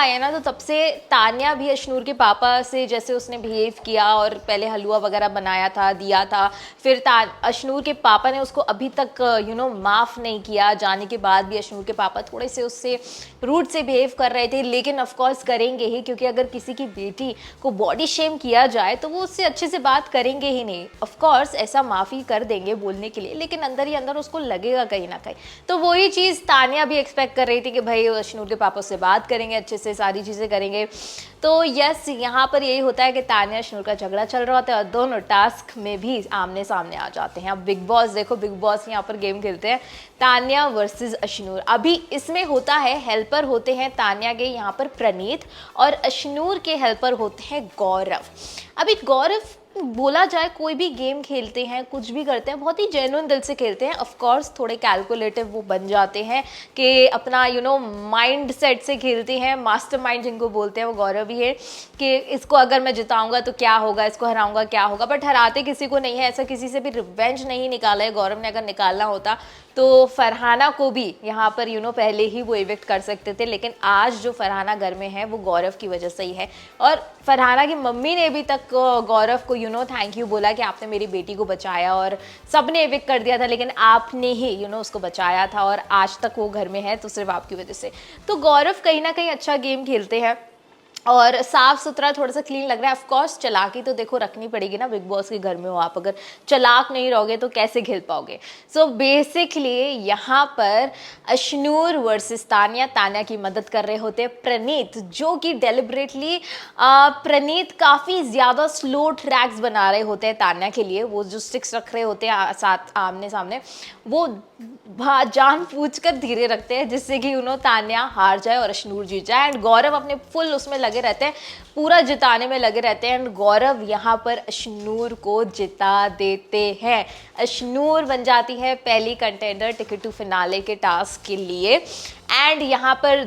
आया ना, तो तब से तान्या भी अशनूर के पापा से जैसे उसने बिहेव किया और पहले हलवा वगैरह बनाया था, दिया था, फिर अशनूर के पापा ने उसको अभी तक माफ़ नहीं किया। जाने के बाद भी अशनूर के पापा थोड़े से उससे रूड से बिहेव कर रहे थे, लेकिन ऑफ कोर्स करेंगे ही, क्योंकि अगर किसी की बेटी को बॉडी शेम किया जाए तो वो उससे अच्छे से बात करेंगे ही नहीं। ऑफ कोर्स ऐसा माफ़ी कर देंगे बोलने के लिए, लेकिन अंदर ही अंदर उसको लगेगा कहीं ना कहीं। तो वही चीज़ तान्या भी एक्सपेक्ट कर रही थी कि भाई अशनूर के पापा उससे बात करेंगे, अच्छे से सारी चीज़ें करेंगे। तो यस, यहाँ पर यही होता है कि तान्या अशनूर का झगड़ा चल रहा होता है और दोनों टास्क में भी आमने सामने आ जाते हैं। अब बिग बॉस देखो, बिग बॉस यहाँ पर गेम खेलते हैं तान्या वर्सेस अशनूर। अभी इसमें होता है, हेल्पर होते हैं तान्या के यहाँ पर प्रणीत, और अशनूर के हेल्पर होते हैं गौरव। अभी गौरव बोला जाए कोई भी गेम खेलते हैं, कुछ भी करते हैं, बहुत ही जेन्युइन दिल से खेलते हैं। ऑफ कोर्स थोड़े कैलकुलेटिव वो बन जाते हैं कि अपना माइंड सेट से खेलते हैं। मास्टरमाइंड जिनको बोलते हैं वो गौरव ही है कि इसको अगर मैं जिताऊंगा तो क्या होगा, इसको हराऊंगा क्या होगा, बट हराते किसी को नहीं है। ऐसा किसी से भी रिवेंज नहीं निकाला है गौरव ने। अगर निकालना होता तो फरहाना को भी यहाँ पर पहले ही वो इविक्ट कर सकते थे, लेकिन आज जो फरहाना घर में है वो गौरव की वजह से ही है। और फरहाना की मम्मी ने भी तक गौरव को थैंक यू बोला कि आपने मेरी बेटी को बचाया, और सबने इविक्ट कर दिया था लेकिन आपने ही उसको बचाया था, और आज तक वो घर में है तो सिर्फ आपकी वजह से। तो गौरव कहीं ना कहीं अच्छा गेम खेलते हैं और साफ सुथरा, थोड़ा सा क्लीन लग रहा है। ऑफ कोर्स चालाकी तो देखो रखनी पड़ेगी ना, बिग बॉस के घर में हो आप, अगर चालाक नहीं रहोगे तो कैसे खेल पाओगे। सो बेसिकली यहाँ पर अशनूर वर्सेस तान्या। तान्या की मदद कर रहे होते हैं प्रणीत, जो कि डेलिबरेटली प्रणीत काफ़ी ज़्यादा स्लो ट्रैक्स बना रहे होते हैं तान्या के लिए। वो जो स्टिक्स रख रहे होते हैं साथ आमने सामने, वो जानबूझकर धीरे रखते हैं जिससे कि तान्या हार जाए और अशनूर जीत जाए। एंड गौरव अपने फुल उसमें लगे रहते हैं, पूरा जिताने में लगे रहते हैं, एंड गौरव यहाँ पर अशनूर को जिता देते हैं। अशनूर बन जाती है पहली कंटेंडर टिकट टू फिनाले के टास्क के लिए। एंड यहाँ पर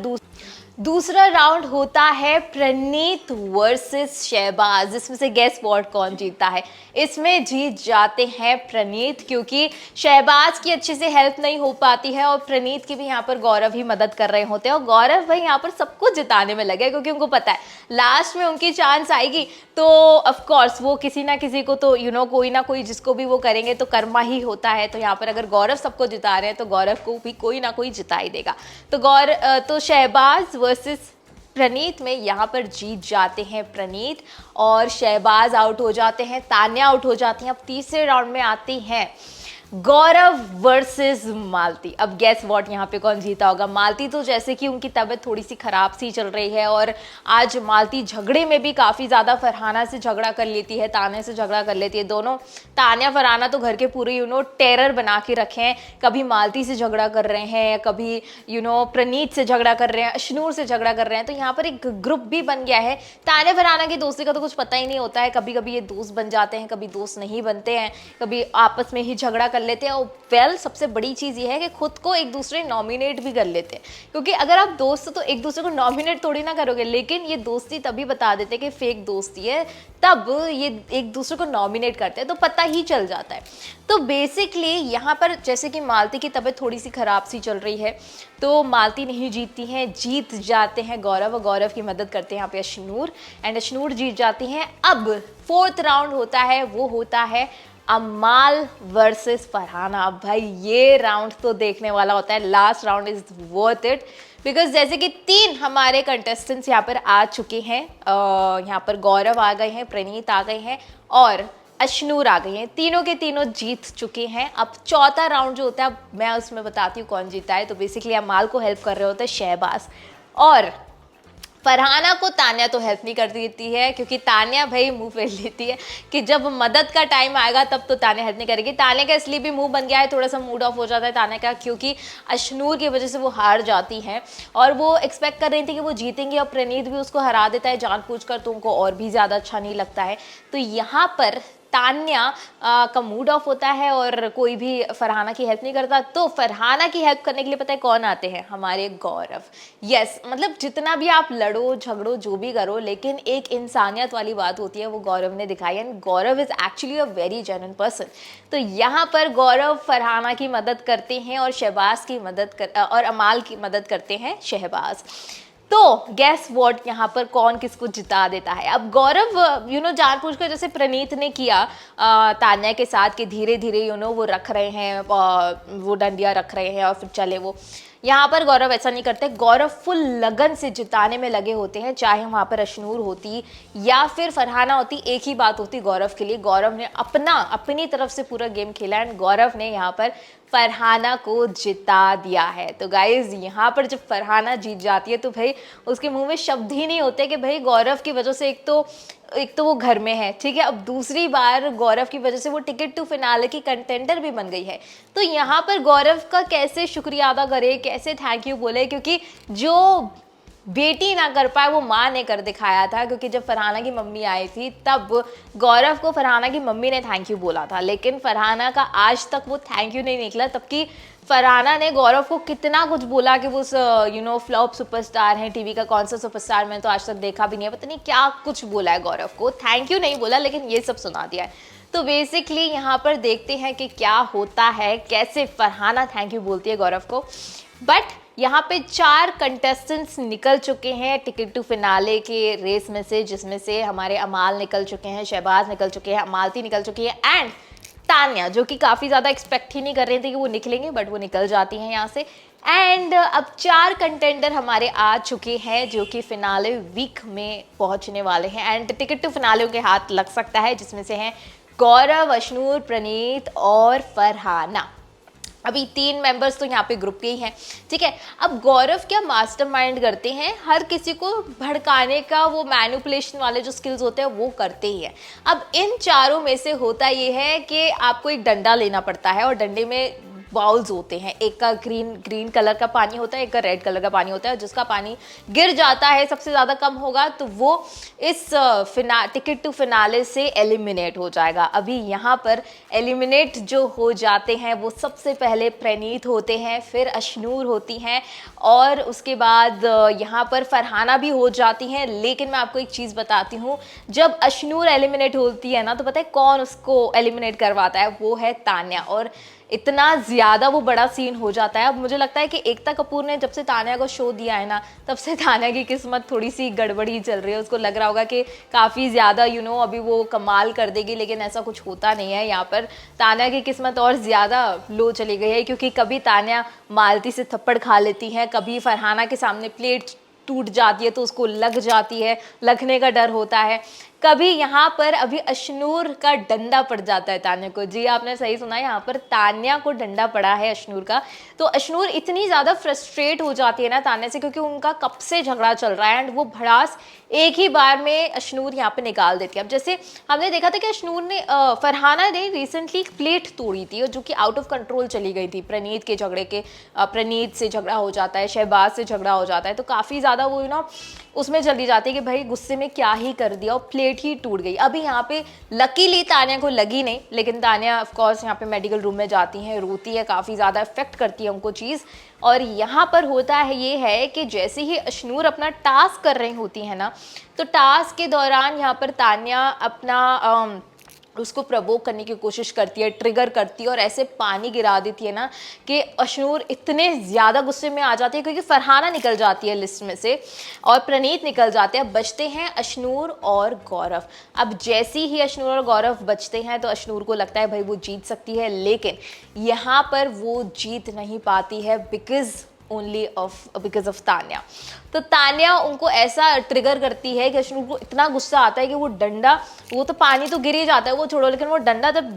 दूसरा राउंड होता है प्रणीत वर्सेस शहबाज, जिसमें से गेस व्हाट कौन जीतता है। इसमें जीत जाते हैं प्रणीत, क्योंकि शहबाज की अच्छे से हेल्प नहीं हो पाती है और प्रणीत की भी यहाँ पर गौरव ही मदद कर रहे होते हैं। और गौरव भाई यहाँ पर सबको जिताने में लगे, क्योंकि उनको पता है लास्ट में उनकी चांस आएगी, तो ऑफ कोर्स वो किसी ना किसी को तो कोई ना कोई जिसको भी वो करेंगे तो कर्मा ही होता है। तो यहाँ पर अगर गौरव सबको जिता रहे हैं तो गौरव को भी कोई ना कोई जिता ही देगा। तो शहबाज वर्सेस प्रणीत में यहाँ पर जीत जाते हैं प्रणीत, और शहबाज आउट हो जाते हैं, तान्या आउट हो जाती हैं। अब तीसरे राउंड में आती हैं गौरव वर्सेस मालती। अब गैस व्हाट यहाँ पे कौन जीता होगा। मालती तो जैसे कि उनकी तबीयत थोड़ी सी खराब सी चल रही है, और आज मालती झगड़े में भी काफ़ी ज़्यादा फरहाना से झगड़ा कर लेती है, तान्या से झगड़ा कर लेती है। दोनों तान्या फरहाना तो घर के पूरे टेरर बना के रखे हैं। कभी मालती से झगड़ा कर रहे हैं, कभी प्रणीत से झगड़ा कर रहे हैं, अशनूर से झगड़ा कर रहे हैं। तो यहाँ पर एक ग्रुप भी बन गया है। तान्या फरहाना की दोस्ती का तो कुछ पता ही नहीं होता है, कभी कभी ये दोस्त बन जाते हैं, कभी दोस्त नहीं बनते हैं, कभी आपस में ही झगड़ा कर लेते हैं। और सबसे बड़ी चीज़ ये है कि खुद को एक दूसरे नॉमिनेट भी कर लेते हैं, क्योंकि अगर आप दोस्त तो एक दूसरे को नॉमिनेट थोड़ी ना करोगे, लेकिन ये दोस्ती तभी बता देते हैं कि फेक दोस्ती है, तब ये एक दूसरे को नॉमिनेट करते हैं, तो पता ही चल जाता है। तो बेसिकली यहाँ पर जैसे कि मालती की तबीयत थोड़ी सी खराब सी चल रही है, तो मालती नहीं जीतती हैं, जीत जाते हैं गौरव, और गौरव की मदद करते हैं यहाँ पे अशनूर, एंड अशनूर जीत जाती हैं। अब फोर्थ राउंड होता है, वो होता है अमाल वर्सेस फरहाना। अब भाई ये राउंड तो देखने वाला होता है। Last round is worth it, because जैसे कि 3 हमारे कंटेस्टेंट्स यहाँ पर आ चुके हैं। यहाँ पर गौरव आ गए हैं, प्रणीत आ गए हैं और अशनूर आ गई हैं। तीनों के तीनों जीत चुके हैं। अब चौथा राउंड जो होता है, अब मैं उसमें बताती हूँ कौन जीता है। तो बेसिकली अमाल को हेल्प कर रहे होते हैं शहबाज, और फरहाना को तान्या तो हेल्प नहीं कर देती है, क्योंकि तान्या भाई मुंह फेर लेती है कि जब मदद का टाइम आएगा तब तो तान्या हेल्प नहीं करेगी। तान्या का इसलिए भी मुंह बन गया है, थोड़ा सा मूड ऑफ हो जाता है तान्या का, क्योंकि अशनूर की वजह से वो हार जाती हैं, और वो एक्सपेक्ट कर रही थी कि वो जीतेंगे, और प्रणीत भी उसको हरा देता है जानबूझकर, तो उनको और भी ज़्यादा अच्छा नहीं लगता है। तो यहाँ पर तान्या का मूड ऑफ होता है और कोई भी फरहाना की हेल्प नहीं करता। तो फरहाना की हेल्प करने के लिए पता है कौन आते हैं, हमारे गौरव। यस, मतलब जितना भी आप लड़ो झगड़ो जो भी करो, लेकिन एक इंसानियत वाली बात होती है, वो गौरव ने दिखाई, and Gaurav is actually a very genuine person. तो यहाँ पर गौरव फरहाना की मदद करते हैं और शहबाज की मदद और अमाल की मदद करते हैं शहबाज। तो गैस व्हाट, यहाँ पर कौन किसको जिता देता है। अब गौरव जानबूझकर जैसे प्रणीत ने किया तान्या के साथ कि धीरे धीरे वो रख रहे हैं, वो डंडिया रख रहे हैं और फिर चले वो। यहाँ पर गौरव ऐसा नहीं करते, गौरव फुल लगन से जिताने में लगे होते हैं, चाहे वहाँ पर अशनूर होती या फिर फरहाना होती, एक ही बात होती गौरव के लिए। गौरव ने अपनी तरफ से पूरा गेम खेला एंड गौरव ने यहाँ पर फरहाना को जिता दिया है। तो गाइज यहाँ पर जब फरहाना जीत जाती है तो भाई उसके मुंह में शब्द ही नहीं होते कि भाई गौरव की वजह से एक तो वो घर में है, ठीक है, अब दूसरी बार गौरव की वजह से वो टिकट टू फिनाले की कंटेंडर भी बन गई है। तो यहाँ पर गौरव का कैसे शुक्रिया अदा करे, कैसे थैंक यू बोले, क्योंकि जो बेटी ना कर पाए वो माँ ने कर दिखाया था। क्योंकि जब फरहाना की मम्मी आई थी तब गौरव को फरहाना की मम्मी ने थैंक यू बोला था, लेकिन फरहाना का आज तक वो थैंक यू नहीं निकला। तबकि फरहाना ने गौरव को कितना कुछ बोला कि वो फ्लॉप सुपरस्टार हैं, टीवी का कौन सा सुपरस्टार मैंने तो आज तक देखा भी नहीं है, पता नहीं क्या कुछ बोला है गौरव को, थैंक यू नहीं बोला लेकिन ये सब सुना दिया है। तो बेसिकली यहाँ पर देखते हैं कि क्या होता है, कैसे फरहाना थैंक यू बोलती है गौरव को। बट यहाँ पे 4 कंटेस्टेंट्स निकल चुके हैं टिकट टू फिनाले के रेस में से, जिसमें से हमारे अमाल निकल चुके हैं, शहबाज निकल चुके हैं, अमालती निकल चुकी है एंड तान्या, जो कि काफ़ी ज़्यादा एक्सपेक्ट ही नहीं कर रही थी कि वो निकलेंगे, बट वो निकल जाती हैं यहाँ से। एंड अब 4 कंटेंडर हमारे आ चुके हैं जो कि फिनाले वीक में पहुंचने वाले हैं एंड टिकट टू फिनाले के हाथ लग सकता है, जिसमें से हैं गौरव, अशनूर, प्रणीत और फरहाना। अभी 3 मेंबर्स तो यहाँ पे ग्रुप के ही हैं, ठीक है। अब गौरव क्या मास्टरमाइंड करते हैं, हर किसी को भड़काने का वो मैनिपुलेशन वाले जो स्किल्स होते हैं वो करते ही हैं। अब इन चारों में से होता ये है कि आपको एक डंडा लेना पड़ता है और डंडे में बाउल्स होते हैं, एक का ग्रीन कलर का पानी होता है, एक का रेड कलर का पानी होता है। जिसका पानी गिर जाता है सबसे ज़्यादा कम होगा तो वो इस टिकट टू फिनाले से एलिमिनेट हो जाएगा। अभी यहाँ पर एलिमिनेट जो हो जाते हैं वो सबसे पहले प्रणीत होते हैं, फिर अशनूर होती हैं और उसके बाद यहाँ पर फरहाना भी हो जाती हैं। लेकिन मैं आपको एक चीज़ बताती हूँ, जब अशनूर एलिमिनेट होती है ना तो पता है कौन उसको एलिमिनेट करवाता है, वो है तान्या। और इतना ज़्यादा वो बड़ा सीन हो जाता है। अब मुझे लगता है कि एकता कपूर ने जब से तान्या को शो दिया है ना तब से तान्या की किस्मत थोड़ी सी गड़बड़ी चल रही है। उसको लग रहा होगा कि काफ़ी ज़्यादा अभी वो कमाल कर देगी, लेकिन ऐसा कुछ होता नहीं है। यहाँ पर तान्या की किस्मत और ज़्यादा लो चली गई है, क्योंकि कभी तान्या मालती से थप्पड़ खा लेती है, कभी फरहाना के सामने प्लेट टूट जाती है तो उसको लग जाती है, लगने का डर होता है, कभी यहाँ पर अभी अशनूर का डंडा पड़ जाता है तान्या को। जी आपने सही सुना, यहाँ पर तान्या को डंडा पड़ा है अशनूर का। तो अशनूर इतनी ज़्यादा फ्रस्ट्रेट हो जाती है ना तान्या से, क्योंकि उनका कब से झगड़ा चल रहा है एंड वो भड़ास एक ही बार में अशनूर यहाँ पे निकाल देती है। अब जैसे हमने देखा था कि अशनूर ने फरहाना ने रिसेंटली एक प्लेट तोड़ी थी जो कि आउट ऑफ कंट्रोल चली गई थी प्रणीत के झगड़े के। प्रणीत से झगड़ा हो जाता है, शहबाज से झगड़ा हो जाता है, तो काफ़ी ज़्यादा वो उसमें चली जाती है कि भाई गुस्से में क्या ही कर दिया और प्लेट ही टूट गई। अभी यहाँ पे लकीली तान्या को लगी नहीं, लेकिन तान्या ऑफ कोर्स यहाँ पे मेडिकल रूम में जाती हैं, रोती है, काफ़ी ज़्यादा इफेक्ट करती है उनको चीज़। और यहाँ पर होता है ये है कि जैसे ही अशनूर अपना टास्क कर रही होती है ना, तो टास्क के दौरान यहाँ पर तान्या अपना उसको प्रवोक करने की कोशिश करती है, ट्रिगर करती है और ऐसे पानी गिरा देती है ना कि अशनूर इतने ज़्यादा गुस्से में आ जाती है, क्योंकि फरहाना निकल जाती है लिस्ट में से और प्रणीत निकल जाते हैं, बचते हैं अशनूर और गौरव। अब जैसे ही अशनूर और गौरव बचते हैं तो अशनूर को लगता है भाई वो जीत सकती है, लेकिन यहाँ पर वो जीत नहीं पाती है बिकॉज ऑफ तान्या। तो तान्या उनको ऐसा ट्रिगर करती है कि अशनूर को इतना गुस्सा आता है कि वो डंडा, वो तो पानी तो गिर ही जाता है वो छोड़ो, लेकिन वो डंडा जब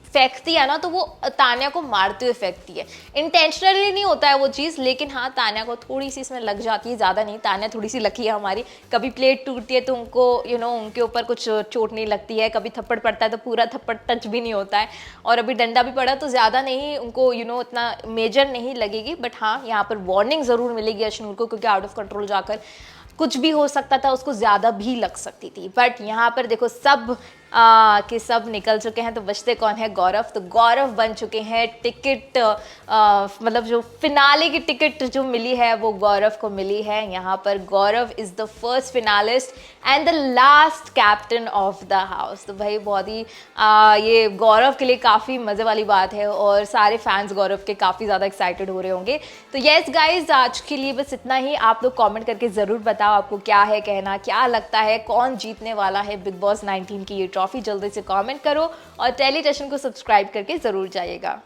फेंकती है ना तो वो तान्या को मारते हुए फेंकती है। इंटेंशनली नहीं होता है वो चीज़, लेकिन हाँ तान्या को थोड़ी सी इसमें लग जाती है, ज़्यादा नहीं। तान्या थोड़ी सी लकी है हमारी, कभी प्लेट टूटती है तो उनको उनके ऊपर कुछ चोट नहीं लगती है, कभी थप्पड़ पड़ता है तो पूरा थप्पड़ टच भी नहीं होता है, और अभी डंडा भी पड़ा तो ज़्यादा नहीं उनको इतना मेजर नहीं लगेगी। बट हाँ यहाँ पर वार्निंग ज़रूर मिलेगी अशनूर को, क्योंकि आउट ऑफ कंट्रोल जाकर कुछ भी हो सकता था, उसको ज़्यादा भी लग सकती थी। बट यहाँ पर देखो सब कि सब निकल चुके हैं, तो बचते कौन है? गौरव। तो गौरव बन चुके हैं टिकट, मतलब जो फिनाले की टिकट जो मिली है वो गौरव को मिली है। यहाँ पर Gaurav is the first finalist and the last captain of the house. तो भाई बहुत ही ये गौरव के लिए काफ़ी मज़े वाली बात है और सारे फैंस गौरव के काफ़ी ज़्यादा एक्साइटेड हो रहे होंगे। तो येस गाइज, आज के लिए बस इतना ही। आप लोग कमेंट करके ज़रूर बताओ आपको क्या है कहना, क्या लगता है कौन जीतने वाला है बिग बॉस 19 की ये ट्रॉफी। जल्दी से कमेंट करो और टेली टशन को सब्सक्राइब करके ज़रूर जाइएगा।